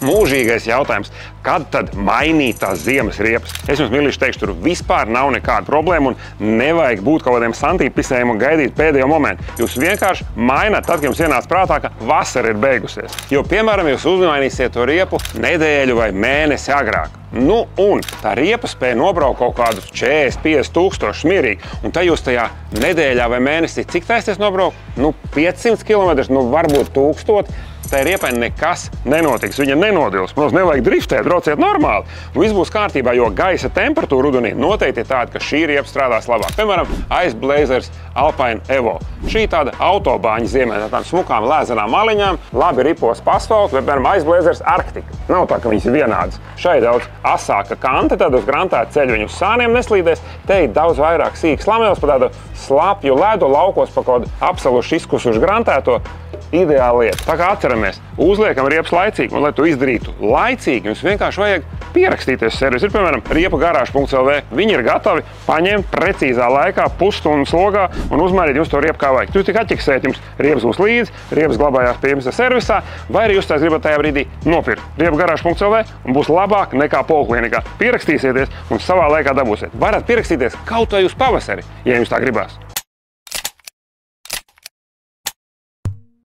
mūžīgais jautājums, kad tad mainīt tās ziemas riepas? Es jums mīlīši teikšu, tur vispār nav nekāda problēma un nevajag būt kaut kādiem santīpisējiem un gaidīt pēdējo momentu. Jūs vienkārši maināt tad, kad jums ienāc prātā, ka vasara ir beigusies. Jo, piemēram, jūs uzmainīsiet to riepu nedēļu vai mēnesi agrāk. Nu, un tā riepa spēja nobraukt kaut kādus 40–50 tūkstošus mierīgi. Un tad jūs tajā nedēļā vai mēnesī, cik taisties nobraukt? Nu, 500 km, nu, varbūt 1000. Tai riepai nekas nenotiks, viņa nenodils. Mums nevajag driftēt, brauciet normāli. Un viss būs kārtībā, jo gaisa temperatūra rudenī noteikti ir tāda, ka šī riepa strādās labāk. Piemēram, Ice Blazers Alpine Evo. Šī tāda autobāņa ziemē, tādām smukām lēzenām maliņām, labi ripos pa asfaltu, vai, piemēram, Ice Blazers Arctic. Nav tā, ka viņas ir vienādas. Šai daudz asāka kante, tad uz grantētu ceļu viņu uz sāniem neslīdēs. Te ir daudz vairāk sīks lamēls pa tādu slapju ledu laukos pa kaut apsaluši izkusuši grantēto. Ideāla lieta. Tā kā atceramies, uzliekam riepas laicīgi, un lai to izdarītu laicīgi, jums vienkārši vajag pierakstīties servis. Ir, piemēram, riepagarāža.lv. Viņi ir gatavi paņemt precīzā laikā, pusstundas logā un uzmainīt jums to riepu kā vajag. Jūs tik atķiksēt, jums riepas būs līdzi, riepas glabājās pie jums servisā, vai arī jūs tās gribat tajā brīdī nopirkt riepagarāža.lv un būs labāk nekā poliklinikā. Pierakstīsieties un savā laikā dabūsiet. Varat pierakstīties kaut vai uz pavasari, ja jums tā gribās.